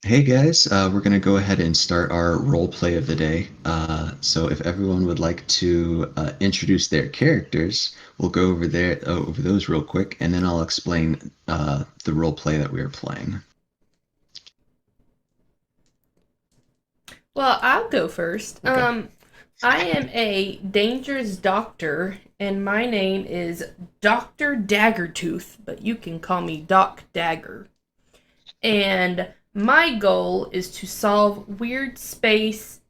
Hey guys, we're gonna go ahead and start our role play of the day. So if everyone would like to introduce their characters, we'll go over those real quick, and then I'll explain the role play that we are playing. Well, I'll go first. Okay. I am a dangerous doctor, and my name is Dr. Daggertooth, but you can call me Doc Dagger. And my goal is to solve weird space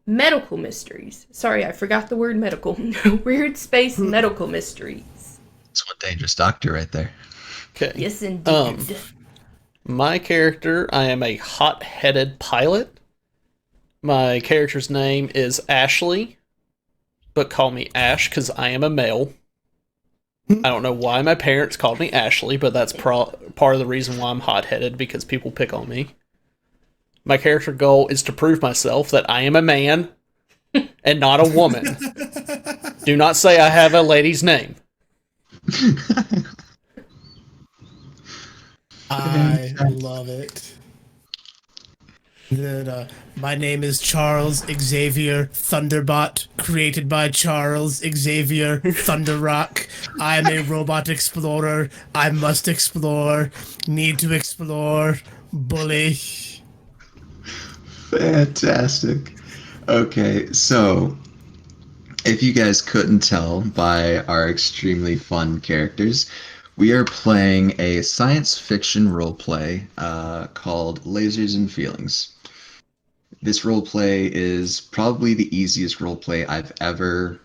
medical mysteries. Sorry, I forgot the word medical. Weird space medical mysteries. It's one dangerous doctor right there. Okay. Yes, Um, indeed. my character, I am a hot-headed pilot. My character's name is Ashley, but call me Ash because I am a male. I don't know why my parents called me Ashley, but that's part of the reason why I'm hot-headed because people pick on me. My character goal is to prove myself that I am a man and not a woman. Do not say I have a lady's name. I love it. Then, my name is Charles Xavier Thunderbot, created by Charles Xavier Thunderrock. I am a robot explorer. I must explore. Need to explore. Bully. Fantastic. Okay, so if you guys couldn't tell by our extremely fun characters, we are playing a science fiction role play called Lasers and Feelings. This role play is probably the easiest role play I've ever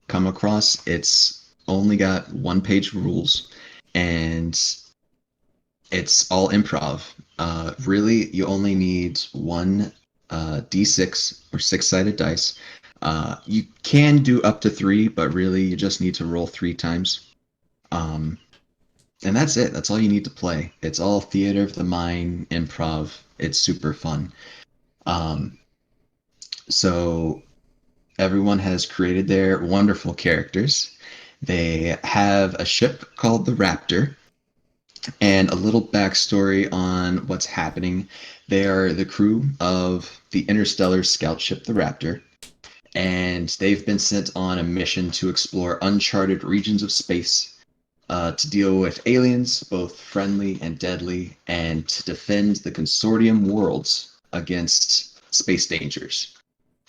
come across. It's only got one page rules and it's all improv. Really, you only need one d6 or six-sided dice. You can do up to three, but really you just need to roll three times. Um, and that's it. That's all you need to play. It's all theater of the mind, improv. It's super fun. Um, so everyone has created their wonderful characters. They have a ship called the Raptor, and a little backstory on what's happening. They are the crew of the interstellar scout ship, the Raptor, and they've been sent on a mission to explore uncharted regions of space, to deal with aliens, both friendly and deadly, and to defend the consortium worlds against space dangers.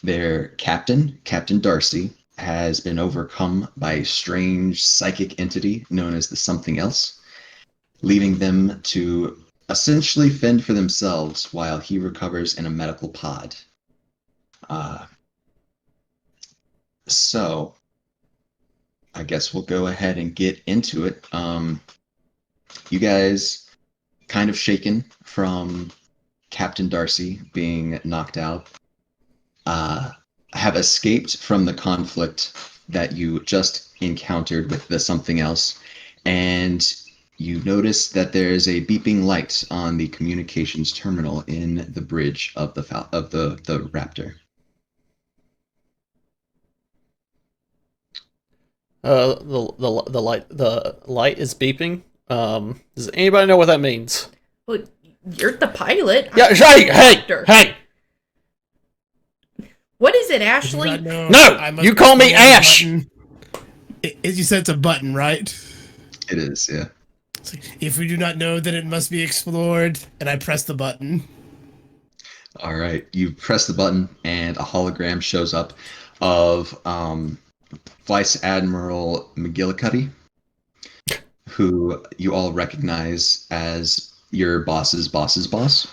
Their captain, Captain Darcy, has been overcome by a strange psychic entity known as the Something Else, leaving them to essentially fend for themselves while he recovers in a medical pod. Uh, so, I guess we'll go ahead and get into it. You guys, kind of shaken from Captain Darcy being knocked out, uh, have escaped from the conflict that you just encountered with the something else, and you notice that there is a beeping light on the communications terminal in the bridge of the Raptor. The light is beeping. Does anybody know what that means? Well, you're the pilot. Yeah, I'm hey, the hey, doctor. hey! What is it, If you do not Ashley? know, No, I must you call me explore the Ash. button. You said it's a button, right? It is, yeah. If we do not know, then it must be explored, and I press the button. All right, you press the button, and a hologram shows up of Vice Admiral McGillicuddy, who you all recognize as your boss's boss's boss.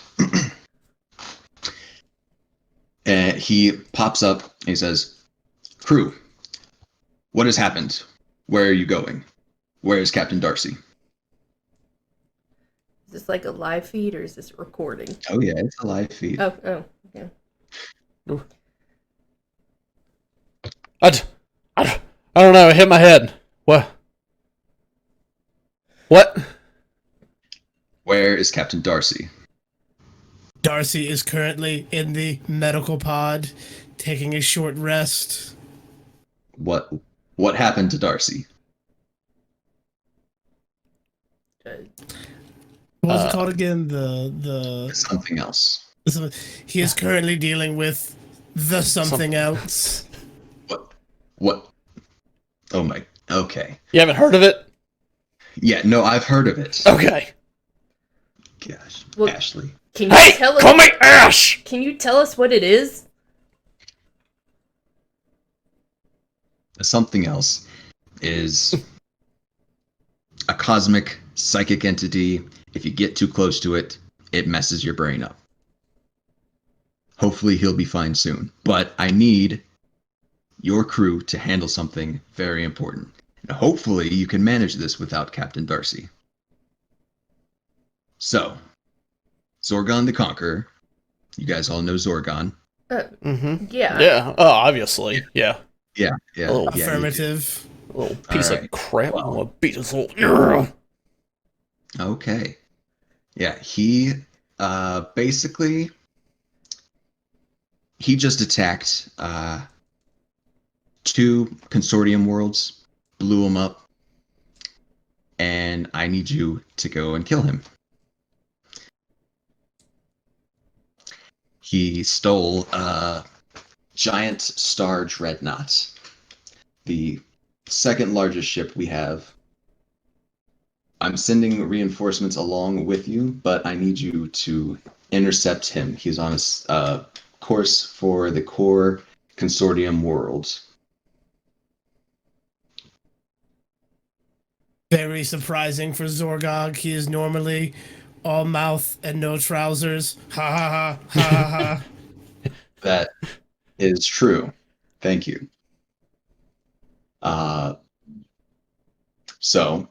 And he pops up and he says, "Crew, what has happened? Where are you going? Where is Captain Darcy?" Is this like a live feed or is this recording? Oh yeah, it's a live feed. Oh, yeah. I, I don't know. I hit my head. What? What? Where is Captain Darcy? Darcy is currently in the medical pod, taking a short rest. What what happened to Darcy? Uh, What was it called again? The Something else. he is currently dealing with the something else. What? What? Oh my. Okay. You haven't heard of it? Yeah, no, I've heard of it. Okay. Gosh, Well, Ashley. Can you Hey, tell us? call me Ash! Can you tell us what it is? Something else is a cosmic psychic entity. If you get too close to it, it messes your brain up. Hopefully he'll be fine soon. But I need your crew to handle something very important. And hopefully you can manage this without Captain Darcy. So, Zorgon the Conqueror. You guys all know Zorgon. Mm-hmm. Yeah. Yeah. Oh, obviously. Yeah. Yeah, yeah. Oh, yeah, you do. Affirmative. A little piece Alright. of crap. Well. I'm gonna beat this little. Okay. Yeah, he basically he just attacked two consortium worlds, blew them up, and I need you to go and kill him. He stole a giant star dreadnought, the second largest ship we have. I'm sending reinforcements along with you, but I need you to intercept him. He's on a course for the core consortium worlds. Very surprising for Zorgog. He is normally all mouth and no trousers. Ha ha ha ha ha ha. That is true. Thank you. So,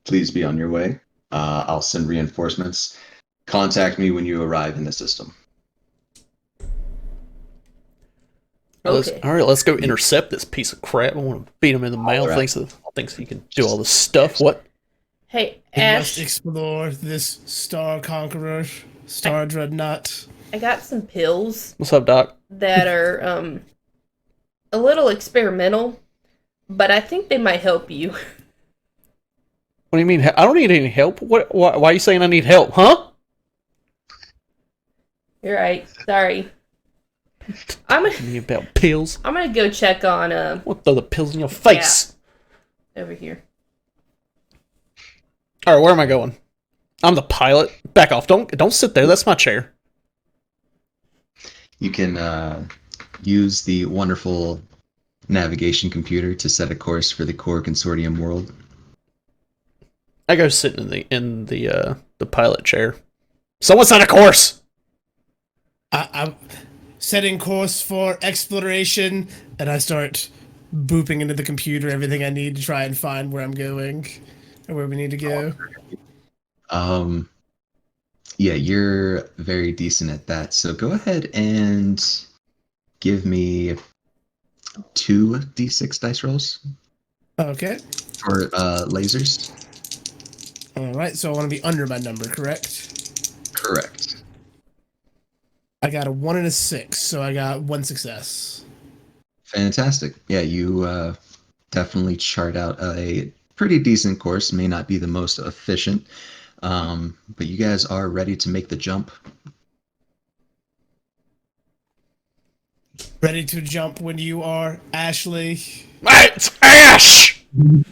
please be on your way. I'll send reinforcements. Contact me when you arrive in the system. Okay. All right, let's go intercept this piece of crap. I want to beat him in the mouth. right. Thinks he can do all this stuff. What? Hey, We must Ash, explore this Star Conqueror, Star Dreadnought. I got some pills What's up, Doc? that are a little experimental, but I think they might help you. What do you mean? I don't need any help. What? Why are you saying I need help? Huh? You're right. Sorry. I'm Me about pills. gonna go check on What? Throw the pills in your face. over here. All right, where am I going? I'm the pilot. Back off! Don't sit there. That's my chair. You can use the wonderful navigation computer to set a course for the core consortium world. I go sit in the pilot chair. Someone set a course. I'm setting course for exploration, and I start booping into the computer everything I need to try and find where I'm going and where we need to go. Yeah, you're very decent at that. So go ahead and give me 2d6 dice rolls Okay. for lasers. All right. So I want to be under my number, correct? Correct. I got a 1 and a 6, so I got 1 success. Fantastic. Yeah, you definitely chart out a pretty decent course. May not be the most efficient, but you guys are ready to make the jump. Ready to jump when you are, Ashley. It's Ash. Your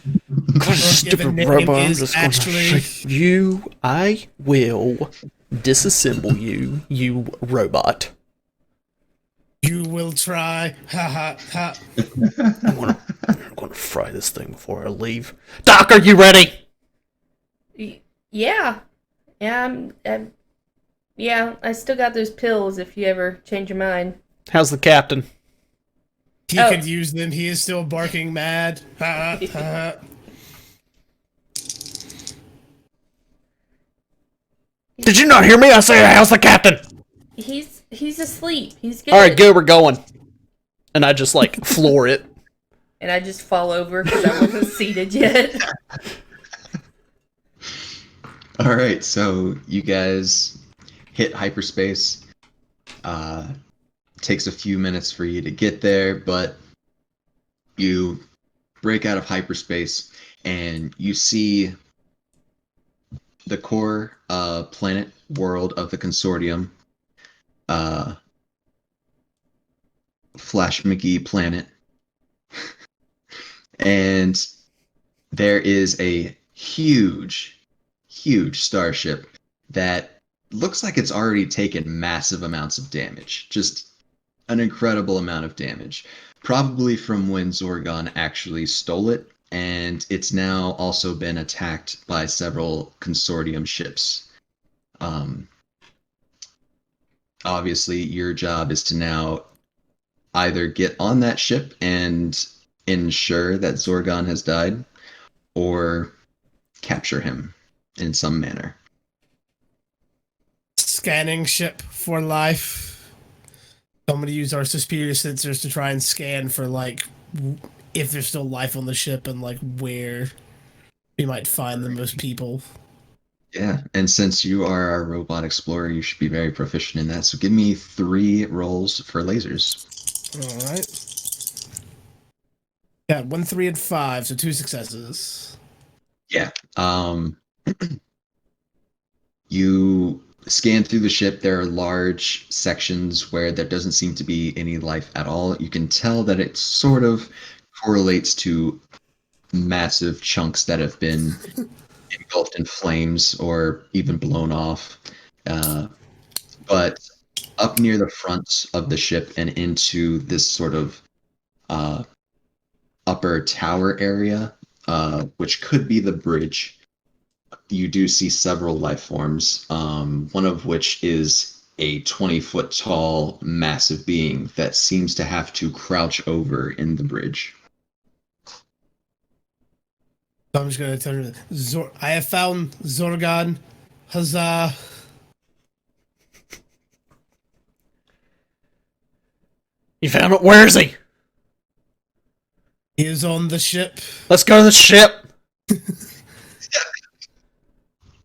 Stupid given name robot. I'm is just gonna Ashley. shake you. I will disassemble you, you robot. You will try. Ha ha ha. I'm gonna fry this thing before I leave. Doc, are you ready? Yeah. Yeah, I still got those pills if you ever change your mind. How's the captain? He Oh. could use them. He is still barking mad. Ha ha ha. Did you not hear me? I say, how's the captain? He's asleep. He's good. All right, good. We're going. And I just like floor it. And I just fall over because I wasn't seated yet. All right, so you guys hit hyperspace. Takes a few minutes for you to get there, but you break out of hyperspace and you see the core planet world of the consortium, uh, Flash McGee planet, and there is a huge starship that looks like it's already taken massive amounts of damage. Just an incredible amount of damage. Probably from when Zorgon actually stole it, and it's now also been attacked by several consortium ships. Um, Obviously, your job is to now either get on that ship and ensure that Zorgon has died, or capture him in some manner. Scanning ship for life. I'm going to use our superior sensors to try and scan for, like, if there's still life on the ship and, like, where we might find the most people. Yeah, and since you are our robot explorer, you should be very proficient in that. So give me 3 rolls for lasers. All right. Got 1, 3, and 5, so 2 successes. Yeah. You scan through the ship. There are large sections where there doesn't seem to be any life at all. You can tell that it sort of correlates to massive chunks that have been engulfed in flames or even blown off. But up near the front of the ship and into this sort of upper tower area, which could be the bridge, you do see several life forms, one of which is a 20-foot tall, massive being that seems to have to crouch over in the bridge. I'm just going to tell you, I have found Zorgon. Huzzah. You found it? Where is he? He is on the ship. Let's go to the ship.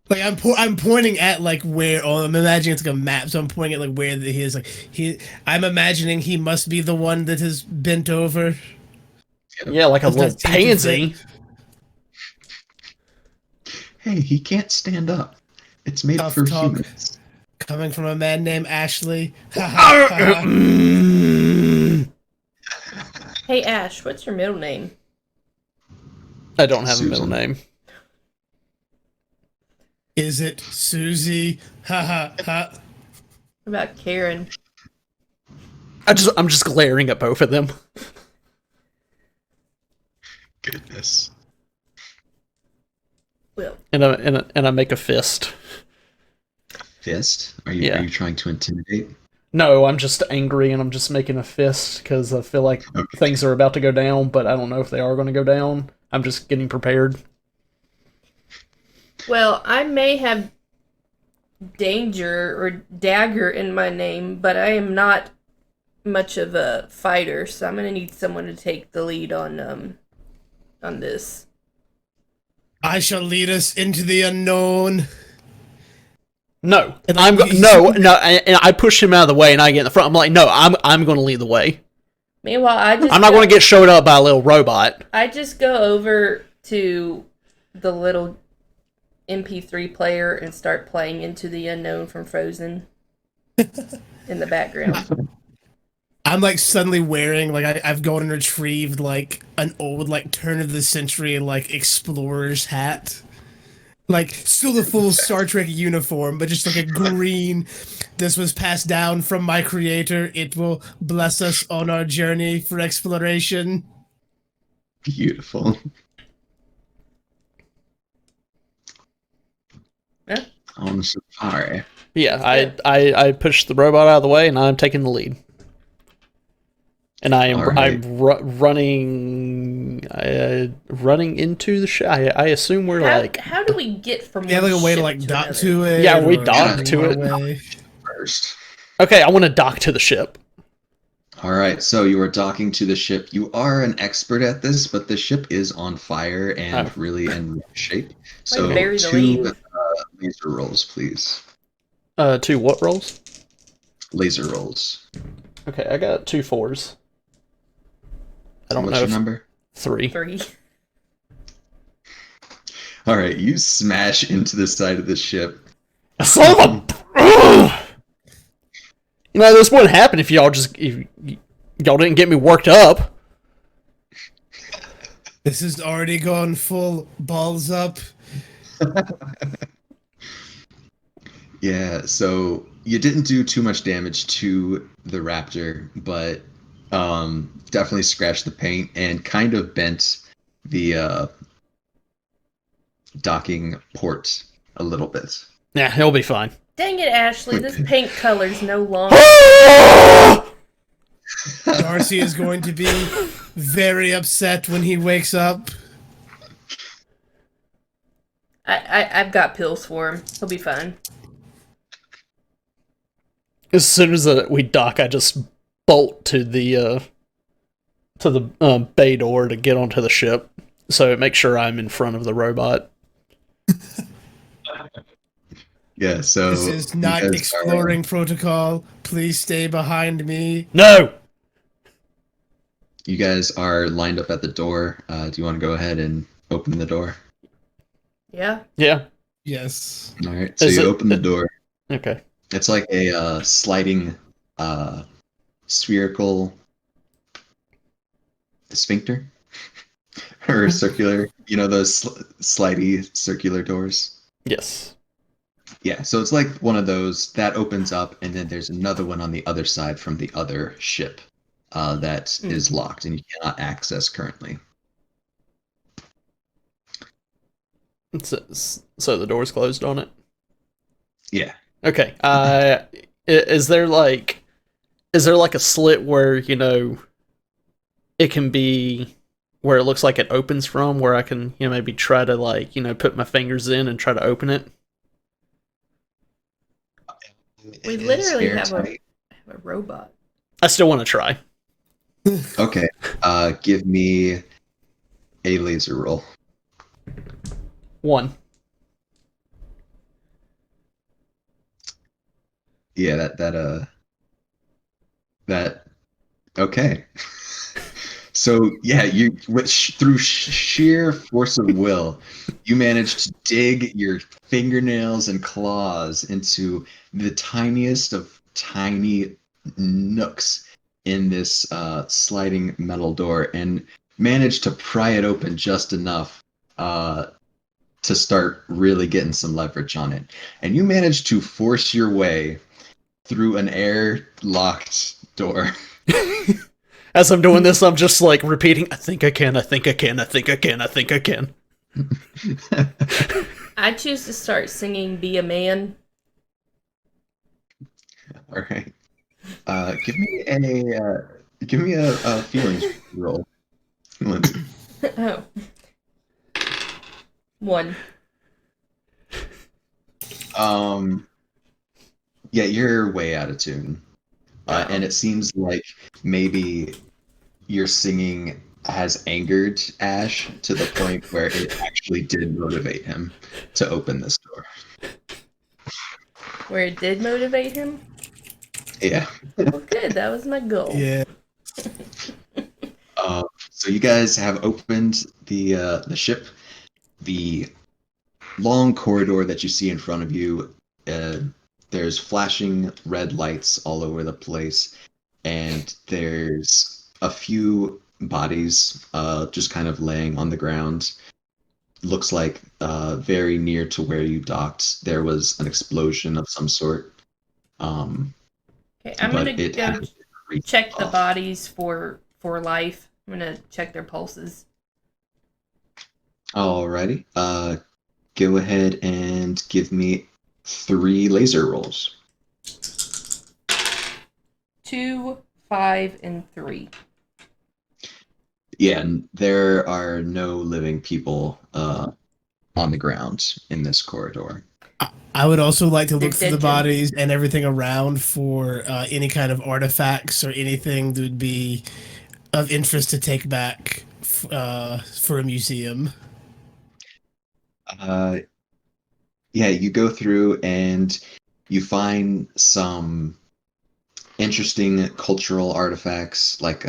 Like I'm pointing at like where. Oh, I'm imagining it's like a map, so I'm pointing at like where he is. Like I'm imagining he must be the one that is bent over. Yeah, like a Does little that seem to pansy. fit? Hey, he can't stand up. It's made Tough for talk. humans. Coming from a man named Ashley. Ha, ha, ha. Hey Ash, what's your middle name? I don't have a middle Susan. name. Is it Susie? Ha ha ha. What about Karen? I'm just glaring at both of them. Goodness. Well, And I make a fist. Fist? Are Yeah. you trying to intimidate? No, I'm just angry and I'm just making a fist because I feel like things are about to go down, but I don't know if they are going to go down. I'm just getting prepared. well, I may have danger or dagger in my name, but I am not much of a fighter, so I'm gonna need someone to take the lead on this. I shall lead us into the unknown. No, And I'm like, no, and I push him out of the way and I get in the front. I'm like, no, I'm going to lead the way. Meanwhile, I'm not going to get showed up by a little robot. I just go over to the little MP3 player and start playing Into the Unknown from Frozen in the background. I'm like suddenly wearing like I've gone and retrieved like an old like turn of the century like explorer's hat. Like still the full Star Trek uniform, but just like a green. This was passed down from my creator. It will bless us on our journey for exploration. Beautiful. Yeah. On safari. Yeah, I push the robot out of the way and I'm taking the lead. And I'm running into the ship. I assume we're like. How do we get from? You have like a one way to ship like dock another? to it. Yeah, we or dock on to our it. way? First. Okay, I want to dock to the ship. All right, so you are docking to the ship. You are an expert at this, but the ship is on fire and really in rough shape. So bury the 2 lead. laser rolls, please. 2 what rolls? Laser rolls. Okay, I got 2 4s. I don't What's know your if number? 3. 3. All right, you smash into the side of the ship. Son of a... You know, this wouldn't happen if y'all didn't get me worked up. This has already gone full balls up. Yeah, so you didn't do too much damage to the raptor, but definitely scratched the paint and kind of bent the docking port a little bit. Yeah, he'll be fine. Dang it, Ashley, this paint color's no longer. Darcy is going to be very upset when he wakes up. I've got pills for him. He'll be fine. As soon as we dock, I just bolt to the bay door to get onto the ship, so make sure I'm in front of the robot. Yeah, so This is not you guys exploring protocol. Please stay behind me. No! you guys are lined up at the door. Do you want to go ahead and open the door? Yeah. Yeah. Yes. All right, so Is you it- open the door. Okay. It's like a sliding spherical sphincter or circular. You know those slidey circular doors. Yes. Yeah, so it's like one of those that opens up, and then there's another one on the other side from the other ship that is locked and you cannot access currently. So the door's closed on it? Yeah. Okay. Is there like a slit where, you know, it can be where it looks like it opens from, where I can, you know, maybe try to, like, you know, put my fingers in and try to open it? We It is literally have airtight. a robot. I still want to try. Okay. Give me a laser roll. 1. Yeah, that okay. So yeah, through sheer force of will, you managed to dig your fingernails and claws into the tiniest of tiny nooks in this sliding metal door and managed to pry it open just enough to start really getting some leverage on it. And you managed to force your way through an air-locked door. As I'm doing this, I'm just like repeating, I think I can, I think I can, I think I can, I think I can. I choose to start singing "Be a Man." All right. Give me a feelings roll, Lindsey. Oh. 1. Yeah, you're way out of tune, and it seems like maybe your singing has angered Ash to the point where it actually did motivate him to open this door. Where it did motivate him? Yeah. Well, good. That was my goal. Yeah. So you guys have opened the ship. The long corridor that you see in front of you, there's flashing red lights all over the place, and there's a few bodies just kind of laying on the ground. Looks like very near to where you docked, there was an explosion of some sort. Okay, I'm But gonna it go hasn't reached check the off. bodies for life. I'm gonna check their pulses. Alrighty. Go ahead and give me 3 laser rolls. 2, 5, and 3. Yeah, and there are no living people on the ground in this corridor. I would also like to They're look through dead, the Jim. bodies and everything around for any kind of artifacts or anything that would be of interest to take back for a museum. Yeah, you go through and you find some interesting cultural artifacts like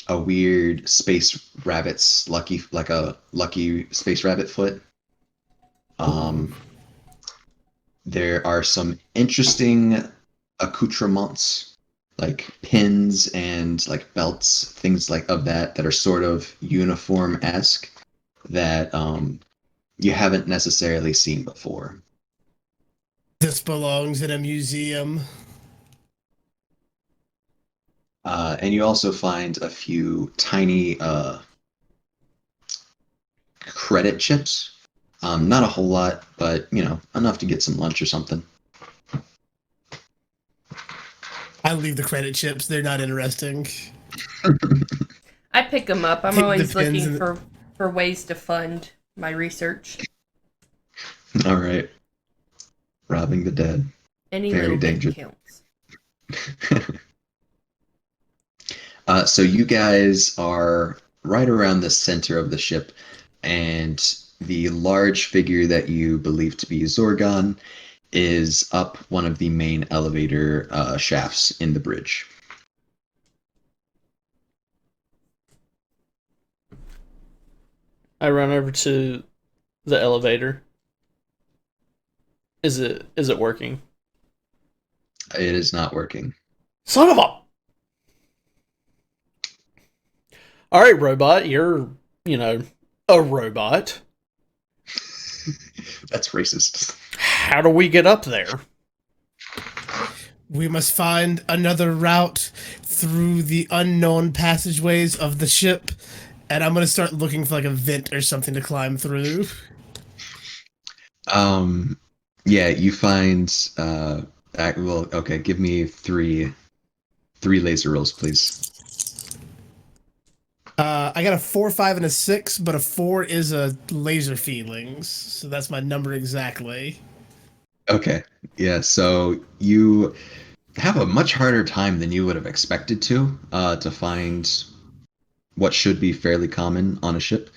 a weird space rabbit's lucky, like a lucky space rabbit foot. Um, there are some interesting accoutrements, like pins and like belts, things like of that are sort of uniform-esque that you haven't necessarily seen before. This belongs in a museum. And you also find a few tiny credit chips. Not a whole lot, but enough to get some lunch or something. I leave the credit chips. They're not interesting. I pick them up. I'm Take the always pins looking and- for ways to fund my research. All right. Robbing the dead. Any Very little dangerous. bit counts. So you guys are right around the center of the ship, and the large figure that you believe to be Zorgon is up one of the main elevator shafts in the bridge. I run over to the elevator. Is it working? It is not working. Son of a... Alright, robot, you're, a robot. That's racist. How do we get up there? We must find another route through the unknown passageways of the ship, and I'm gonna start looking for like a vent or something to climb through. Yeah, you find well, okay, give me three laser rolls, please. I got a 4, 5, and a 6, but a 4 is a laser feelings, so that's my number exactly. Okay. Yeah, so you have a much harder time than you would have expected to find what should be fairly common on a ship.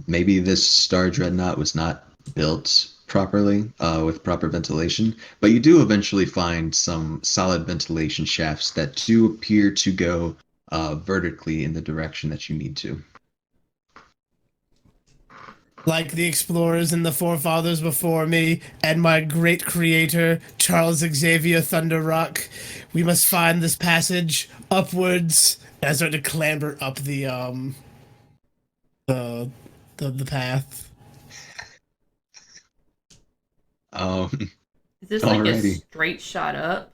Maybe this Star Dreadnought was not built properly with proper ventilation, but you do eventually find some solid ventilation shafts that do appear to go vertically in the direction that you need to. Like the explorers and the forefathers before me, and my great creator, Charles Xavier Thunderrock, we must find this passage upwards. And I start to clamber up the path. Is this like a Alrighty. straight shot up?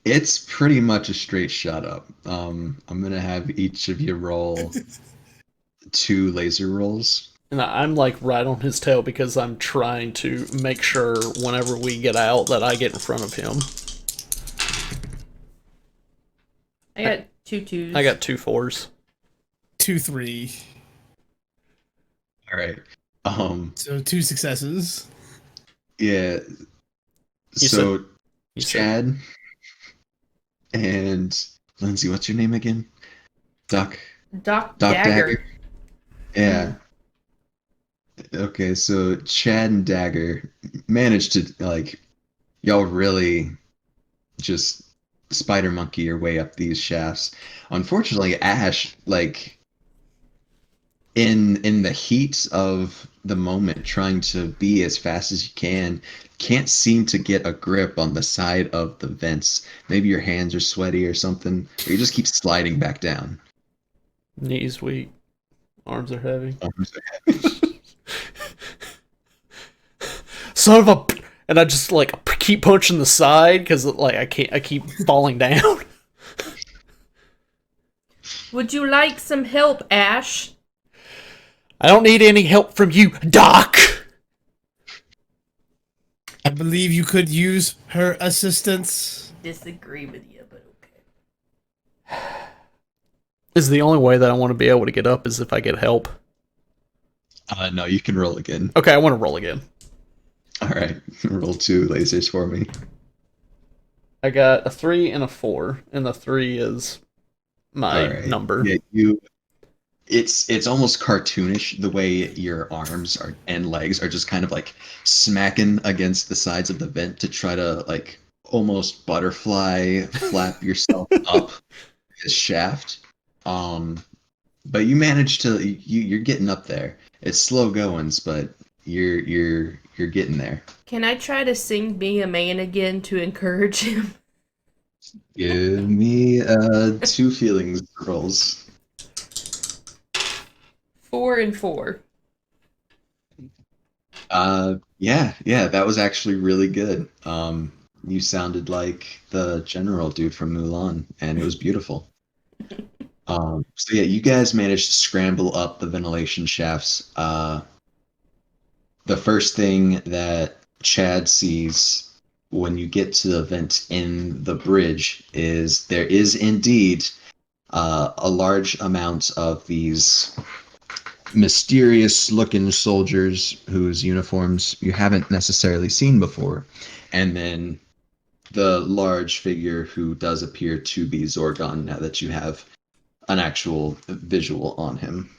It's pretty much a straight shot up. I'm gonna have each of you roll 2 laser rolls. And I'm like right on his tail because I'm trying to make sure whenever we get out that I get in front of him. I got 2 2s. I got 2 4s. 2, 3. All right. So 2 successes. Yeah. You So You said Chad and Lindsay, what's your name again? Doc Doc Dagger. Dagger. Yeah. Okay, so Chad and Dagger managed to y'all really just spider monkey your way up these shafts. Unfortunately, Ash, in the heat of the moment, trying to be as fast as you can't seem to get a grip on the side of the vents. Maybe your hands are sweaty or something, or you just keep sliding back down. knees weak, arms are heavy. Son of a... And I just keep punching the side because I keep falling down. Would you like some help, Ash? I don't need any help from you, Doc. I believe you could use her assistance. Disagree with you, but okay. This is the only way that I want to be able to get up is if I get help. No, you can roll again. Okay, I want to roll again. All right, roll 2 lasers for me. I got a 3 and a 4, and the 3 is my All right. number. Yeah, it's almost cartoonish the way your arms and legs are just kind of smacking against the sides of the vent to try to almost butterfly flap yourself up this shaft. But you managed to you're getting up there. It's slow goings, but you're getting there. Can I try to sing "Be a Man" again to encourage him? Give me two feelings rolls. 4 and 4. Yeah, that was actually really good. You sounded like the general dude from Mulan, and it was beautiful. So yeah, you guys managed to scramble up the ventilation shafts. The first thing that Chad sees when you get to the vent in the bridge is there is indeed a large amount of these mysterious looking soldiers whose uniforms you haven't necessarily seen before. And then the large figure who does appear to be Zorgon now that you have an actual visual on him.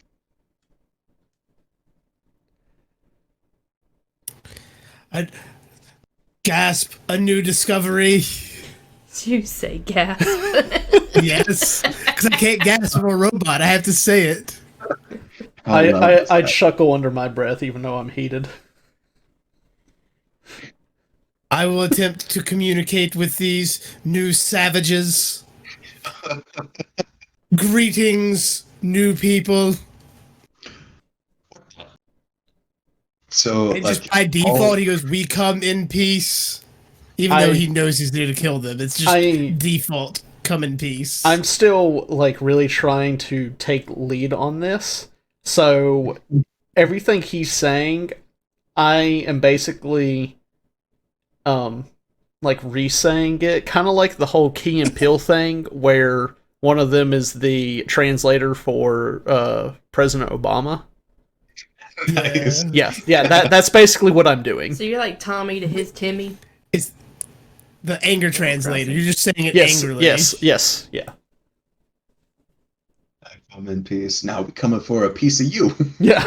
I gasp, a new discovery. You say gasp. Yes, because I can't gasp from a robot. I have to say it. I chuckle under my breath, even though I'm heated. I will attempt to communicate with these new savages. Greetings, new people. So And like just by default, he goes, "We come in peace," even though he knows he's there to kill them. It's just default, come in peace. I'm still like really trying to take lead on this. So everything he's saying, I am basically like re-saying it, kind of like the whole Key and Peele thing, where one of them is the translator for President Obama. Nice. Yeah. That's basically what I'm doing. So you're like Tommy to his Timmy? It's the anger translator. You're just saying it Yes, angrily. yes, yeah. I come in peace. Now we coming for a piece of you. Yeah.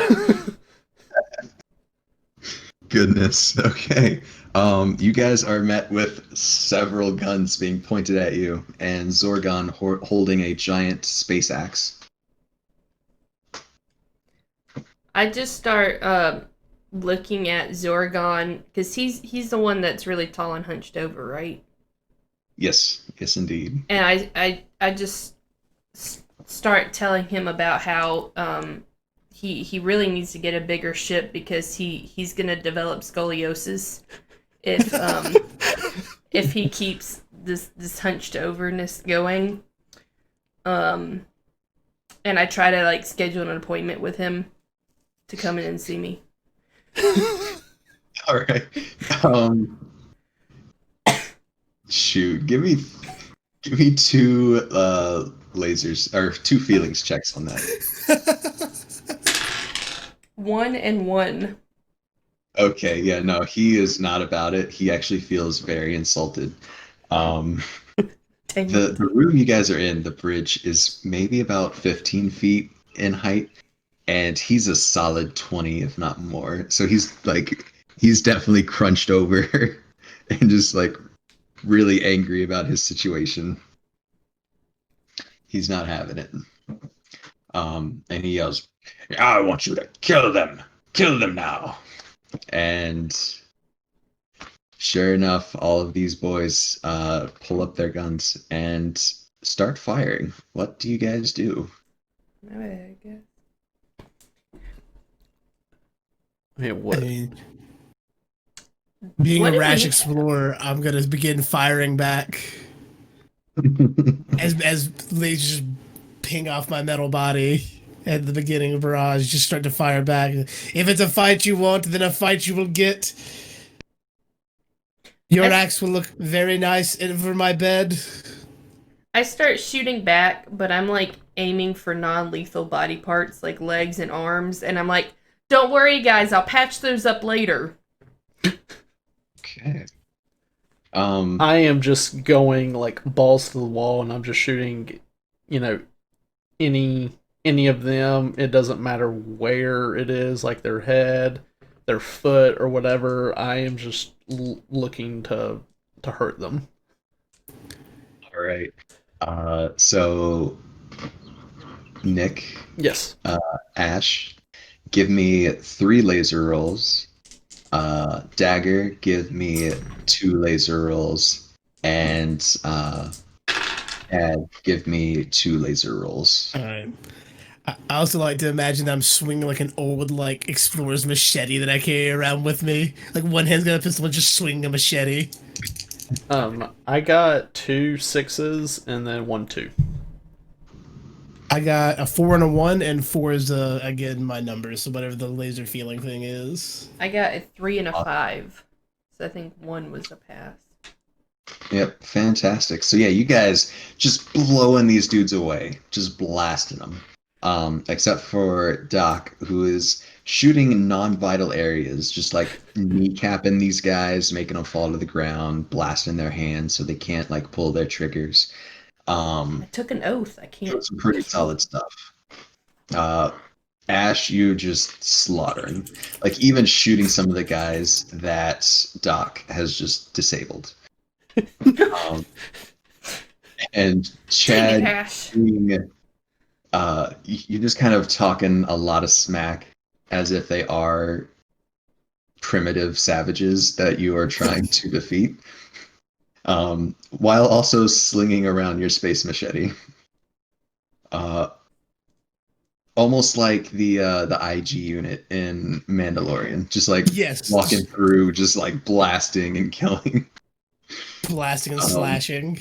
Goodness. Okay. You guys are met with several guns being pointed at you, and Zorgon holding a giant space axe. I just start looking at Zorgon because he's the one that's really tall and hunched over, right? Yes, indeed. And I just start telling him about how he really needs to get a bigger ship because he's gonna develop scoliosis if he keeps this hunched overness going. And I try to like schedule an appointment with him to come in and see me. All right. Shoot. Give me two lasers or two feelings checks on that. 1 and 1. Okay. Yeah. No, he is not about it. He actually feels very insulted. The room you guys are in, the bridge, is maybe about 15 feet in height. And he's a solid 20, if not more. So he's definitely crunched over and just like really angry about his situation. He's not having it. And he yells, "I want you to kill them now." And sure enough, all of these boys pull up their guns and start firing. What do you guys do? I guess. What? I mean, being What a do rash we- explorer, I'm gonna begin firing back as lasers just ping off my metal body at the beginning of barrage. Just start to fire back. If it's a fight you want, then a fight you will get. Your axe will look very nice over my bed. I start shooting back, but I'm like aiming for non-lethal body parts like legs and arms, and I'm like, "Don't worry, guys, I'll patch those up later." Okay. I am just going like balls to the wall, and I'm just shooting, any of them. It doesn't matter where it is, like their head, their foot, or whatever. I am just looking to hurt them. All right. So Nick, Yes. Ash, give me 3 laser rolls. Dagger, give me 2 laser rolls. And Ed, give me 2 laser rolls. All right. I also like to imagine that I'm swinging like an old like explorer's machete that I carry around with me. Like one hand's got a pistol and just swinging a machete. I got 2 6s and then 1 2. I got a 4 and a 1, and 4 is again my numbers, so whatever the laser feeling thing is. I got a 3 and a 5. So I think 1 was a pass. Yep, fantastic. So yeah, you guys just blowing these dudes away, just blasting them. Except for Doc, who is shooting in non-vital areas, just like kneecapping these guys, making them fall to the ground, blasting their hands so they can't like pull their triggers. I took an oath. I can't. Some pretty solid stuff. Ash, you just slaughtering, like even shooting some of the guys that Doc has just disabled. And Dang it, Chad, Ash. you're just kind of talking a lot of smack as if they are primitive savages that you are trying to defeat, while also slinging around your space machete. Almost like the IG unit in Mandalorian, just like Yes. walking through, just like blasting and killing. Blasting and slashing.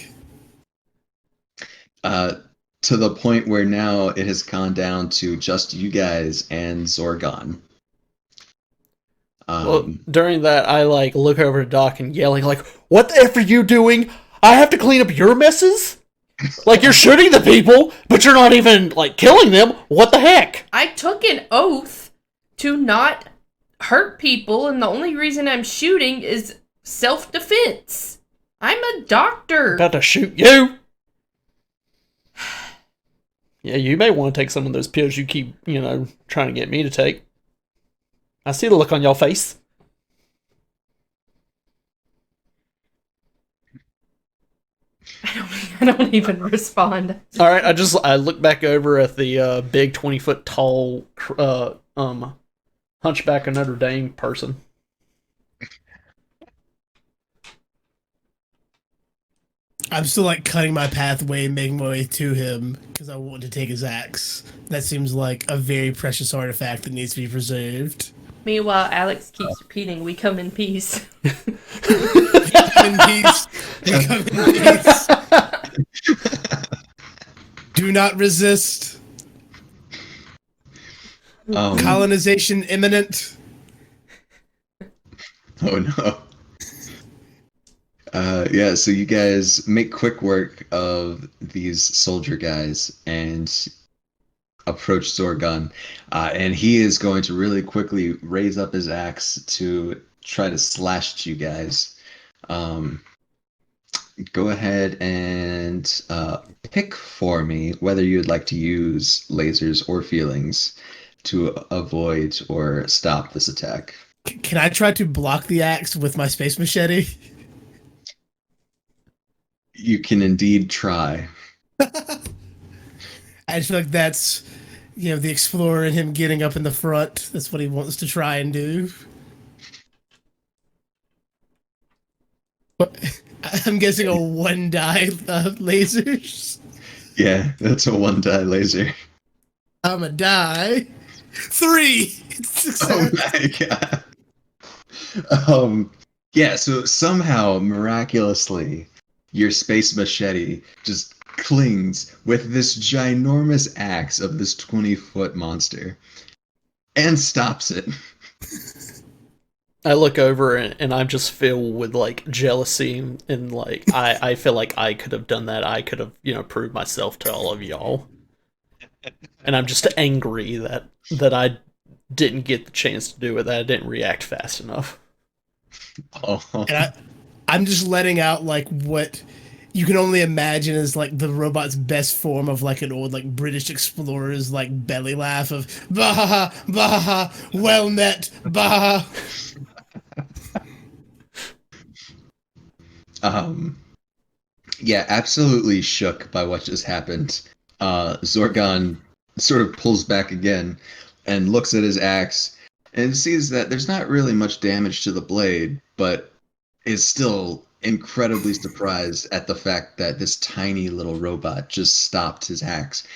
To the point where now it has gone down to just you guys and Zorgon. Well, during that, I like look over to Doc and yelling like, "What the F are you doing? I have to clean up your messes? Like you're shooting the people, but you're not even like killing them. What the heck?" I took an oath to not hurt people, and the only reason I'm shooting is self-defense. I'm a doctor. About to shoot you. Yeah, you may want to take some of those pills you keep, trying to get me to take. I see the look on your face. I don't even respond. All right, I look back over at the big 20-foot tall Hunchback of Notre Dame person. I'm still like cutting my pathway and making my way to him because I want to take his axe. That seems like a very precious artifact that needs to be preserved. Meanwhile, Alex keeps repeating, "We come in peace." Come in peace. We come in peace. Do not resist. Colonization imminent. Oh no. Yeah, so you guys make quick work of these soldier guys and approach Zorgon. And he is going to really quickly raise up his axe to try to slash at you guys. Go ahead and pick for me whether you'd like to use lasers or feelings to avoid or stop this attack. Can I try to block the axe with my space machete? You can indeed try. I just feel like that's, the explorer and him getting up in the front. That's what he wants to try and do. But I'm guessing a 1 die lasers. Yeah, that's a 1 die laser. I'm a die. 3. Success. Oh my god. Yeah, so somehow, miraculously, your space machete just clings with this ginormous axe of this 20-foot monster and stops it. I look over and I'm just filled with like jealousy and like I feel like I could have done that. I could have, proved myself to all of y'all. And I'm just angry that I didn't get the chance to do it, that I didn't react fast enough. Oh. And I'm just letting out like what you can only imagine is like the robot's best form of like an old like British explorer's like belly laugh of bah bah well met bah. Yeah, absolutely shook by what just happened. Zorgon sort of pulls back again and looks at his axe and sees that there's not really much damage to the blade, but is still incredibly surprised at the fact that this tiny little robot just stopped his axe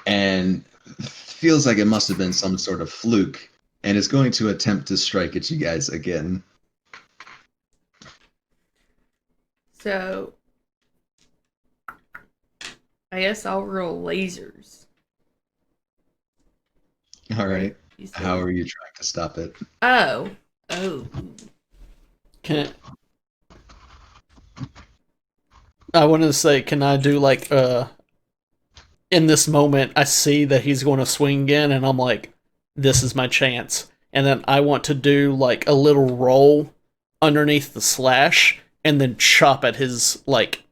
and feels like it must have been some sort of fluke and is going to attempt to strike at you guys again. So, I guess I'll roll lasers. All right. You said- How are you trying to stop it? Oh. Can I wanted to say, can I do like in this moment I see that he's going to swing again and I'm like, this is my chance. And then I want to do like a little roll underneath the slash and then chop at his like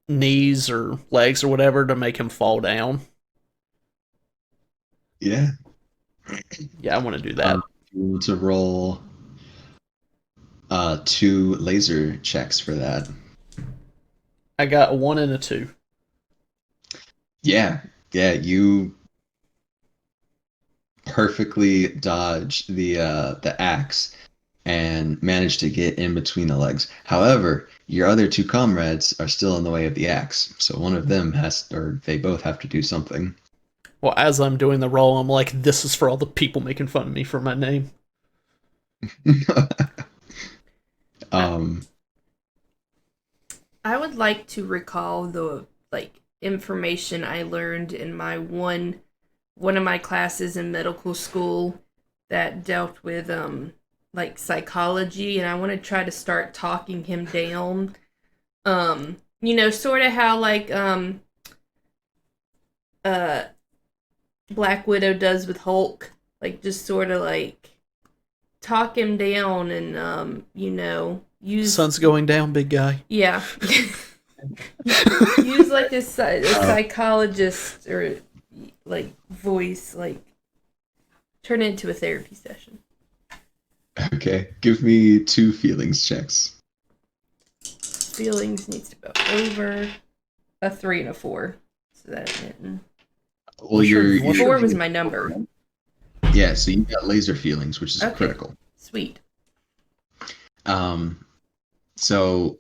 knees or legs or whatever to make him fall down. Yeah. Yeah, I want to do that. You want to roll 2 laser checks for that. I got a 1 and a 2. Yeah, you perfectly dodge the axe and manage to get in between the legs. However, your other 2 comrades are still in the way of the axe, so one of them they both have to do something. Well, as I'm doing the roll, I'm like, this is for all the people making fun of me for my name. I would like to recall the information I learned in my one of my classes in medical school that dealt with psychology, and I want to try to start talking him down. Sort of how Black Widow does with Hulk, just sort of talk him down and use Sun's going down, big guy. yeah. Use a psychologist or voice, turn it into a therapy session. Okay, give me 2 feelings checks. Feelings needs to go over a 3 and a 4. So that didn't. Well, your 4 was my number. Yeah, so you got laser feelings, which is Okay. critical. Sweet. So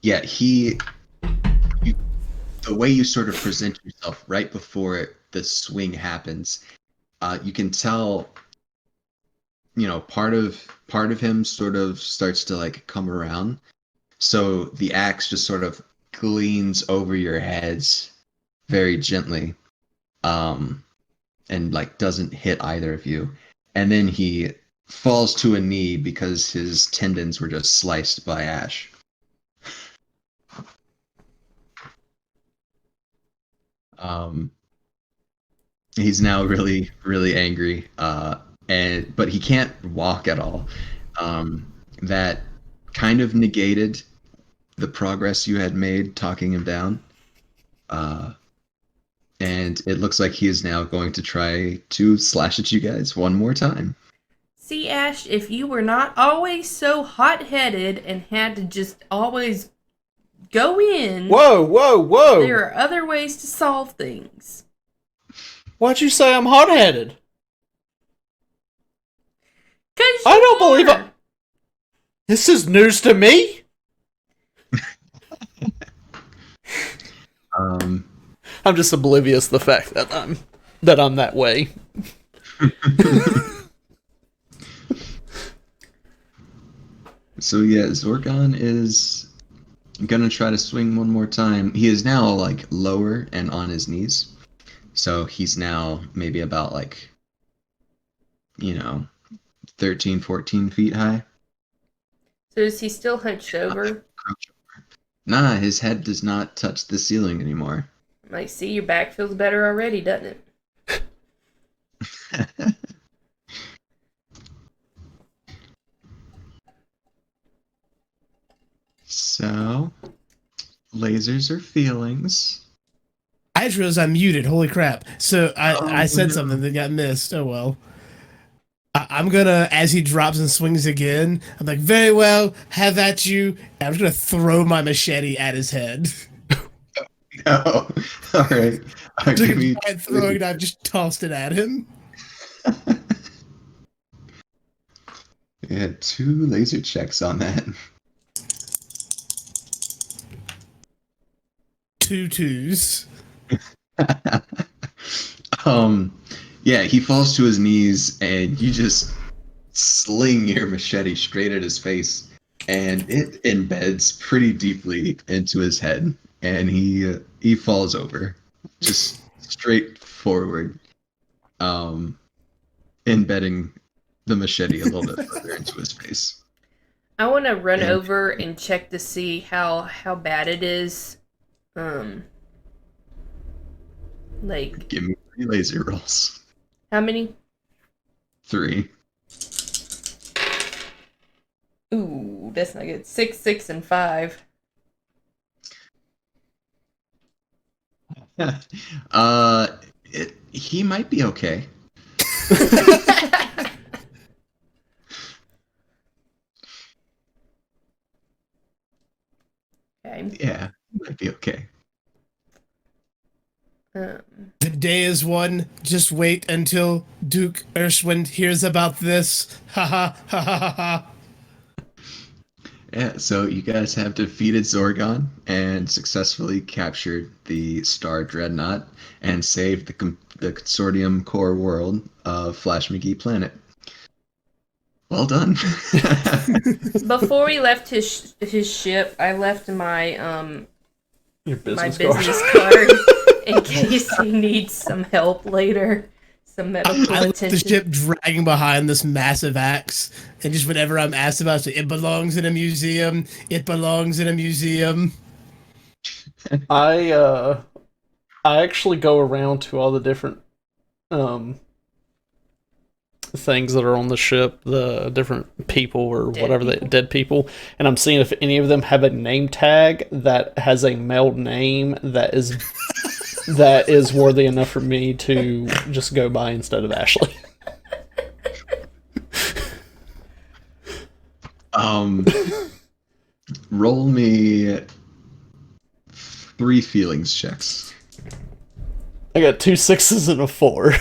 yeah, the way you sort of present yourself right before the swing happens, you can tell, part of him sort of starts to come around. So the axe just sort of gleans over your heads very gently, and doesn't hit either of you. And then he falls to a knee because his tendons were just sliced by Ash. He's now really, really angry, but he can't walk at all. That kind of negated the progress you had made talking him down. And it looks like he is now going to try to slash at you guys one more time. See, Ash, if you were not always so hot-headed and had to just always go in, Whoa! there are other ways to solve things. Why'd you say I'm hot-headed? 'Cause I you don't believe are. it. This is news to me. I'm just oblivious to the fact that I'm that way. So yeah, Zorgon is gonna try to swing one more time. He is now lower and on his knees. So he's now maybe about 13, 14 feet high. So is he still hunched over? Nah, his head does not touch the ceiling anymore. See, your back feels better already, doesn't it? So, lasers are feelings. I just realized I'm muted. Holy crap. So I said something that got missed. Oh well. I'm gonna, as he drops and swings again, I'm like, very well, have at you. And I'm just gonna throw my machete at his head. Oh, all right. Took Give a me giant throwing knife, just tossed it at him. yeah, 2 laser checks on that. 2 2s. um, yeah, he falls to his knees, and you just sling your machete straight at his face, and it embeds pretty deeply into his head, and he falls over, just straight forward, um, embedding the machete a little bit further into his face. I want to run And over and check to see how bad it is. Um, like give me 3 laser rolls. how many? 3. Ooh, that's not good. 6, 6, and 5. uh, he might be okay. Okay. Yeah, he might be okay. The day is won. Just wait until Duke Ershwind hears about this. Ha ha ha ha ha ha. Yeah, so you guys have defeated Zorgon and successfully captured the Star Dreadnought and saved the Consortium core world of Flash McGee Planet. Well done. Before we left his ship, I left my Your my business card. business card in case he needs some help later, some medical I left the attention. ship dragging behind this massive axe, and just whenever I'm asked about it, it belongs in a museum. It belongs in a museum. I actually go around to all the different things that are on the ship, the different people or Dead whatever people? the dead people, and I'm seeing if any of them have a name tag that has a male name that is worthy enough for me to just go by instead of Ashley. Roll me 3 feelings checks. I got 2 6s and a 4.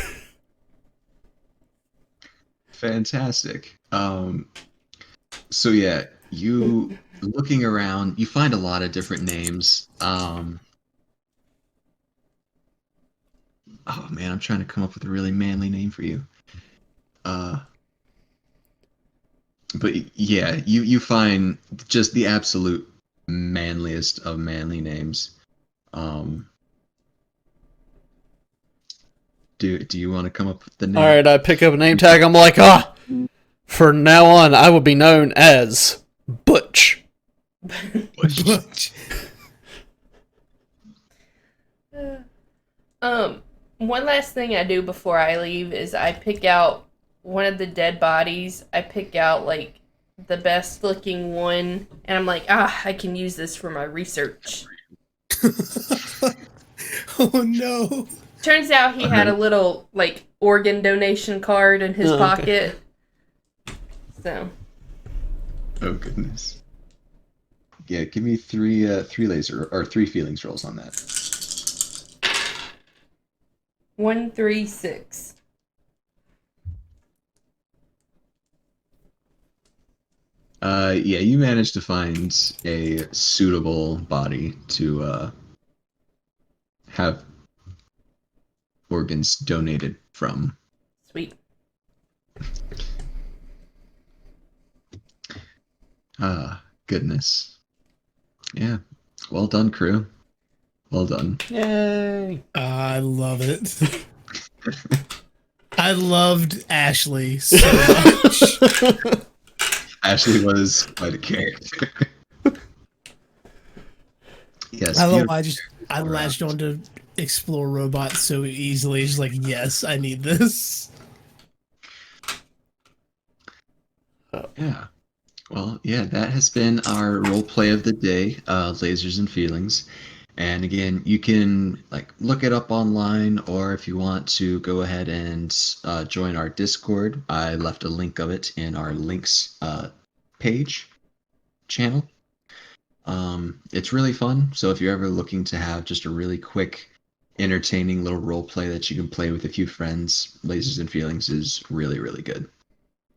Fantastic. So yeah, you looking around, you find a lot of different names. Oh man, I'm trying to come up with a really manly name for you. But yeah, you find just the absolute manliest of manly names. Do you want to come up with the name? Alright, I pick up a name tag. I'm like, for now on, I will be known as Butch. Butch. One last thing I do before I leave is I pick out one of the dead bodies. I pick out like the best looking one, and I'm like, I can use this for my research. Oh no. Turns out he had a little like organ donation card in his Oh, okay. pocket. So Oh goodness. Yeah, give me 3 laser or 3 feelings rolls on that. 1, 3, 6. Yeah, you managed to find a suitable body to have organs donated from. Sweet. Goodness. Yeah. Well done, crew. Well done. Yay! I love it. I loved Ashley so much. Ashley was quite a character. Yes. I love beautiful. I latched on to explore robots so easily. Just like, yes, I need this. Yeah. Well, yeah, that has been our role play of the day, Lasers and Feelings. And again, you can like look it up online, or if you want to go ahead and join our Discord, I left a link of it in our links page channel. It's really fun. So if you're ever looking to have just a really quick entertaining little role play that you can play with a few friends. Lasers and Feelings is really, really good.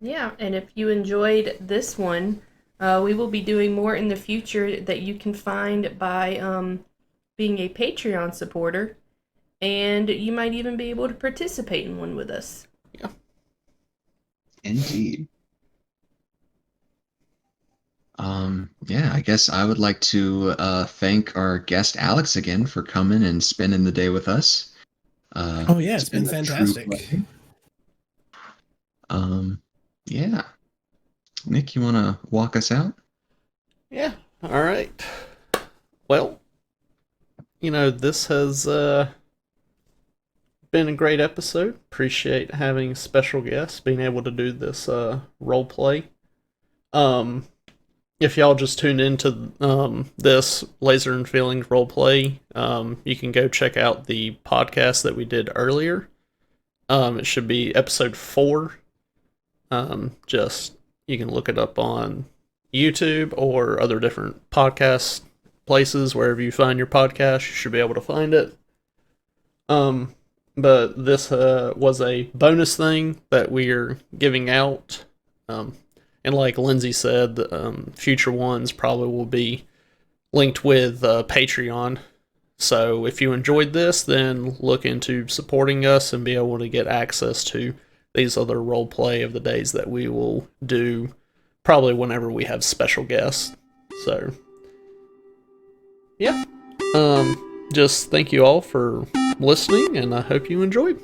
Yeah, and if you enjoyed this one, we will be doing more in the future that you can find by being a Patreon supporter, and you might even be able to participate in one with us. Yeah. Indeed. Yeah, I guess I would like to thank our guest Alex again for coming and spending the day with us. Oh yeah, it's been a true fantastic. pleasure. Yeah. Nick, you want to walk us out? Yeah. All right. Well, this has been a great episode. Appreciate having special guests, being able to do this role play. If y'all just tuned into this Laser and Feelings role play, you can go check out the podcast that we did earlier. It should be episode 4. Just you can look it up on YouTube or other different podcast places. Wherever you find your podcast, you should be able to find it. But this was a bonus thing that we're giving out. And like Lindsey said, future ones probably will be linked with Patreon. So if you enjoyed this, then look into supporting us and be able to get access to these other role play of the days that we will do, probably whenever we have special guests. So, yeah. Just thank you all for listening, and I hope you enjoyed.